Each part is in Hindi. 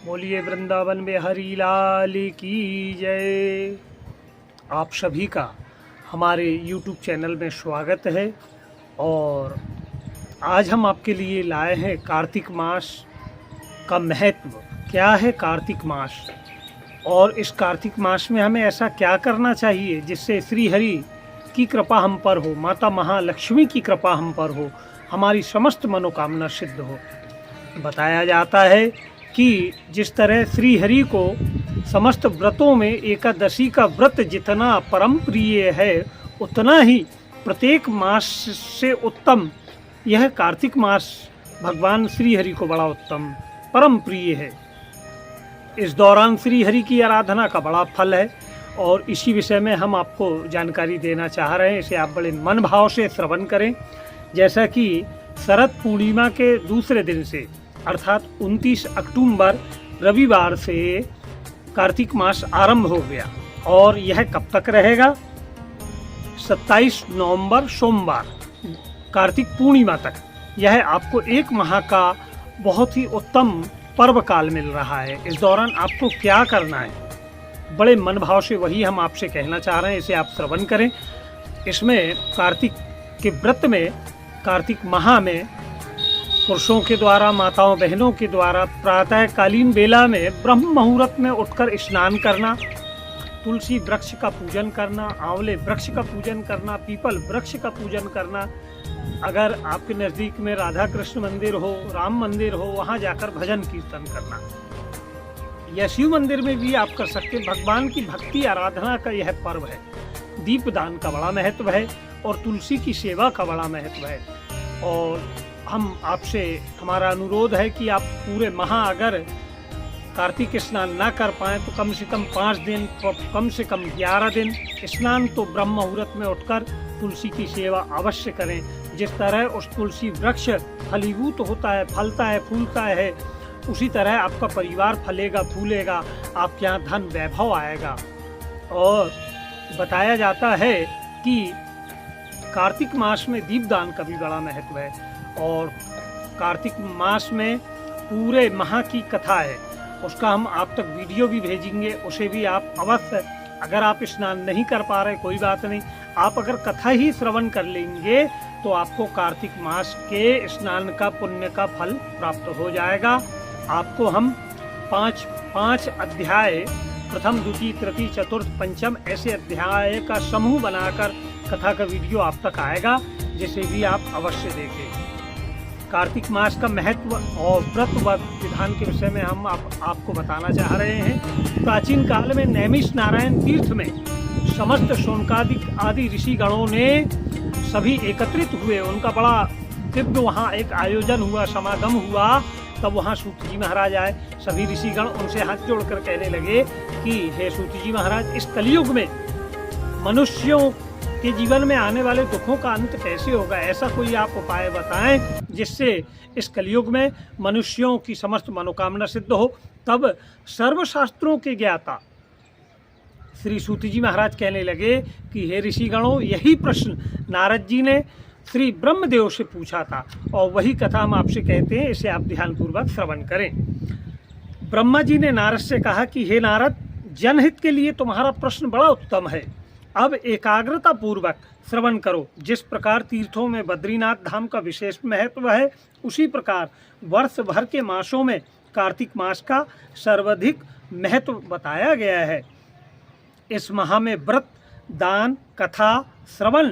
बोलिए वृंदावन में हरि लाल की जय। आप सभी का हमारे YouTube चैनल में स्वागत है। और आज हम आपके लिए लाए हैं कार्तिक मास का महत्व। क्या है कार्तिक मास और इस कार्तिक मास में हमें ऐसा क्या करना चाहिए जिससे श्री हरि की कृपा हम पर हो, माता महालक्ष्मी की कृपा हम पर हो, हमारी समस्त मनोकामना सिद्ध हो। बताया जाता है कि जिस तरह श्री हरि को समस्त व्रतों में एकादशी का व्रत जितना परम प्रिय है, उतना ही प्रत्येक मास से उत्तम यह कार्तिक मास भगवान श्री हरि को बड़ा उत्तम परम प्रिय है। इस दौरान श्री हरि की आराधना का बड़ा फल है और इसी विषय में हम आपको जानकारी देना चाह रहे हैं। इसे आप बड़े मन भाव से श्रवण करें। जैसा कि शरद पूर्णिमा के दूसरे दिन से अर्थात 29 अक्टूबर रविवार से कार्तिक मास आरंभ हो गया और यह कब तक रहेगा? 27 नवंबर सोमवार कार्तिक पूर्णिमा तक। यह आपको एक माह का बहुत ही उत्तम पर्व काल मिल रहा है। इस दौरान आपको क्या करना है, बड़े मन भाव से वही हम आपसे कहना चाह रहे हैं। इसे आप श्रवण करें। इसमें कार्तिक के व्रत में, कार्तिक माह में पुरुषों के द्वारा, माताओं बहनों के द्वारा प्रातःकालीन बेला में ब्रह्म मुहूर्त में उठकर स्नान करना, तुलसी वृक्ष का पूजन करना, आंवले वृक्ष का पूजन करना, पीपल वृक्ष का पूजन करना, अगर आपके नज़दीक में राधा कृष्ण मंदिर हो, राम मंदिर हो, वहाँ जाकर भजन कीर्तन करना, या शिव मंदिर में भी आप कर सकते हैं। भगवान की भक्ति आराधना का यह पर्व है। दीपदान का बड़ा महत्व है और तुलसी की सेवा का बड़ा महत्व है। और हम आपसे, हमारा अनुरोध है कि आप पूरे माह अगर कार्तिक स्नान ना कर पाएँ तो कम से कम 5 दिन, कम से कम 11 दिन स्नान तो ब्रह्म मुहूर्त में उठकर तुलसी की सेवा अवश्य करें। जिस तरह उस तुलसी वृक्ष फलीभूत होता है, फलता है, फूलता है, उसी तरह आपका परिवार फलेगा, फूलेगा, आपके यहाँ धन वैभव आएगा। और बताया जाता है कि कार्तिक मास में दीपदान का भी बड़ा महत्व है और कार्तिक मास में पूरे माह की कथा है, उसका हम आप तक वीडियो भी भेजेंगे। उसे भी आप अवश्य, अगर आप स्नान नहीं कर पा रहे कोई बात नहीं, आप अगर कथा ही श्रवण कर लेंगे तो आपको कार्तिक मास के स्नान का पुण्य का फल प्राप्त हो जाएगा। आपको हम पाँच अध्याय, प्रथम, द्वितीय, तृतीय, चतुर्थ, पंचम, ऐसे अध्याय का समूह बनाकर कथा का वीडियो आप तक आएगा, जिसे भी आप अवश्य देखें। कार्तिक मास का महत्व और व्रत व विधान के विषय में हम आपको बताना चाह रहे हैं। प्राचीन काल में नैमिष नारायण तीर्थ में समस्त शौनकादिक आदि ऋषिगणों ने सभी एकत्रित हुए। उनका बड़ा दिव्य वहाँ एक आयोजन हुआ, समागम हुआ। तब वहाँ सूत जी महाराज आए। सभी ऋषिगण उनसे हाथ जोड़कर कहने लगे कि हे सूत जी महाराज, इस कलयुग में मनुष्यों के जीवन में आने वाले दुखों का अंत कैसे होगा? ऐसा कोई आप उपाय बताएं जिससे इस कलयुग में मनुष्यों की समस्त मनोकामना सिद्ध हो। तब सर्वशास्त्रों के ज्ञाता श्री सूत जी महाराज कहने लगे कि हे ऋषिगणों, यही प्रश्न नारद जी ने श्री ब्रह्मदेव से पूछा था और वही कथा हम आपसे कहते हैं। इसे आप ध्यानपूर्वक श्रवण करें। ब्रह्मा जी ने नारद से कहा कि हे नारद, जनहित के लिए तुम्हारा प्रश्न बड़ा उत्तम है। अब एकाग्रता पूर्वक श्रवण करो। जिस प्रकार तीर्थों में बद्रीनाथ धाम का विशेष महत्व है, उसी प्रकार वर्ष भर के मासों में कार्तिक मास का सर्वाधिक महत्व बताया गया है। इस माह में व्रत, दान, कथा, श्रवण,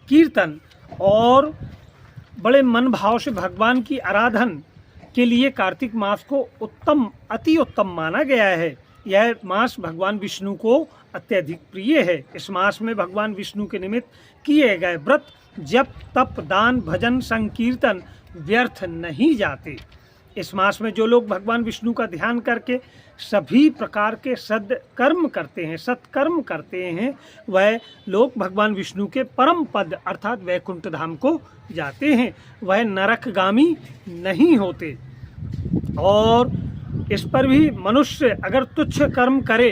कीर्तन और बड़े मन भाव से भगवान की आराधना के लिए कार्तिक मास को उत्तम, अति उत्तम माना गया है। यह मास भगवान विष्णु को अत्यधिक प्रिय है। इस मास में भगवान विष्णु के निमित्त किए गए व्रत, जप, तप, दान, भजन, संकीर्तन व्यर्थ नहीं जाते। इस मास में जो लोग भगवान विष्णु का ध्यान करके सभी प्रकार के सत्कर्म करते हैं, वह लोग भगवान विष्णु के परम पद अर्थात वैकुंठ धाम को जाते हैं। वह नरकगामी नहीं होते। और इस पर भी मनुष्य अगर तुच्छ कर्म करे,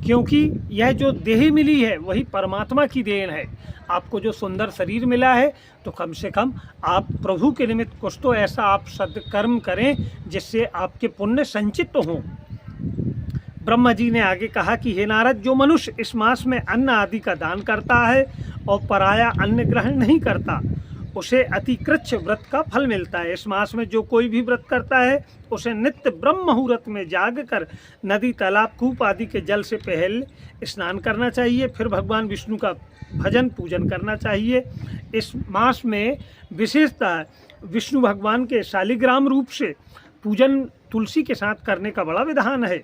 क्योंकि यह जो देह मिली है वही परमात्मा की देन है। आपको जो सुंदर शरीर मिला है, तो कम से कम आप प्रभु के निमित्त कुछ तो ऐसा आप सद्कर्म करें जिससे आपके पुण्य संचित हों। ब्रह्मा जी ने आगे कहा कि हे नारद, जो मनुष्य इस मास में अन्न आदि का दान करता है और पराया अन्न ग्रहण नहीं करता, उसे अतिकृच्छ व्रत का फल मिलता है। इस मास में जो कोई भी व्रत करता है, उसे नित्य ब्रह्म मुहूर्त में जाग कर नदी, तालाब, कूप आदि के जल से पहले स्नान करना चाहिए। फिर भगवान विष्णु का भजन पूजन करना चाहिए। इस मास में विशेषतः विष्णु भगवान के शालिग्राम रूप से पूजन तुलसी के साथ करने का बड़ा विधान है।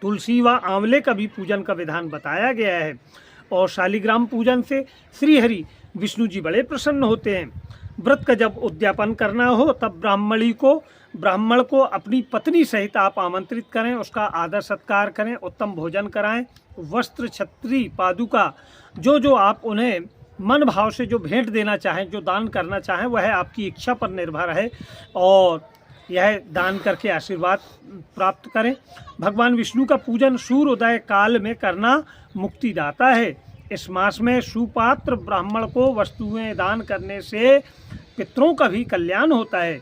तुलसी व आंवले का भी पूजन का विधान बताया गया है। और शालिग्राम पूजन से श्रीहरि विष्णु जी बड़े प्रसन्न होते हैं। व्रत का जब उद्यापन करना हो, तब ब्राह्मण को अपनी पत्नी सहित आप आमंत्रित करें, उसका आदर सत्कार करें, उत्तम भोजन कराएं। वस्त्र, छत्री, पादुका जो आप उन्हें मन भाव से जो भेंट देना चाहें, जो दान करना चाहें, वह आपकी इच्छा पर निर्भर है और यह दान करके आशीर्वाद प्राप्त करें। भगवान विष्णु का पूजन सूर्योदय काल में करना मुक्तिदाता है। इस मास में सुपात्र ब्राह्मण को वस्तुएं दान करने से पितरों का भी कल्याण होता है।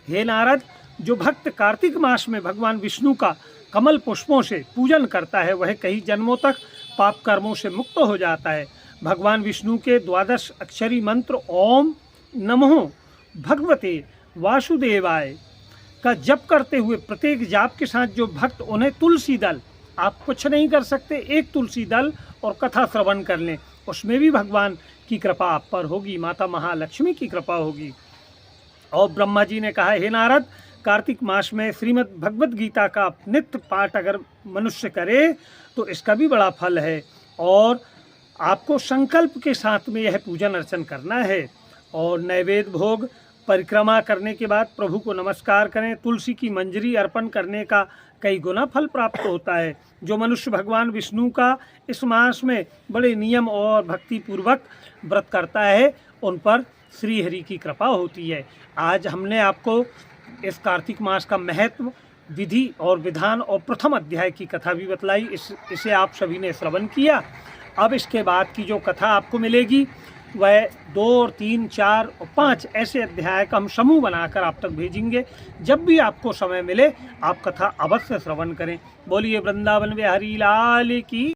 हे नारद, जो भक्त कार्तिक मास में भगवान विष्णु का कमल पुष्पों से पूजन करता है, वह कई जन्मों तक पाप कर्मों से मुक्त हो जाता है। भगवान विष्णु के 12 अक्षरी मंत्र ओम नमो भगवते वासुदेवाय का जप करते हुए प्रत्येक जाप के साथ जो भक्त उन्हें तुलसी दल, आप कुछ नहीं कर सकते, एक तुलसी दल और कथा श्रवण कर लें, उसमें भी भगवान की कृपा आप पर होगी, माता महालक्ष्मी की कृपा होगी। और ब्रह्मा जी ने कहा, हे नारद, कार्तिक मास में श्रीमद् भगवद गीता का नित्य पाठ अगर मनुष्य करे तो इसका भी बड़ा फल है। और आपको संकल्प के साथ में यह पूजन अर्चन करना है। और नैवेद्य भोग परिक्रमा करने के बाद प्रभु को नमस्कार करें। तुलसी की मंजरी अर्पण करने का कई गुना फल प्राप्त होता है। जो मनुष्य भगवान विष्णु का इस मास में बड़े नियम और भक्ति पूर्वक व्रत करता है, उन पर श्री हरि की कृपा होती है। आज हमने आपको इस कार्तिक मास का महत्व, विधि और विधान और प्रथम अध्याय की कथा भी बतलाई। इसे आप सभी ने श्रवण किया। अब इसके बाद की जो कथा आपको मिलेगी वह 2, 3, 4 और 5 ऐसे अध्याय का हम समूह बनाकर आप तक भेजेंगे। जब भी आपको समय मिले आप कथा अवश्य श्रवण करें। बोलिए वृंदावन बिहारी लाल की।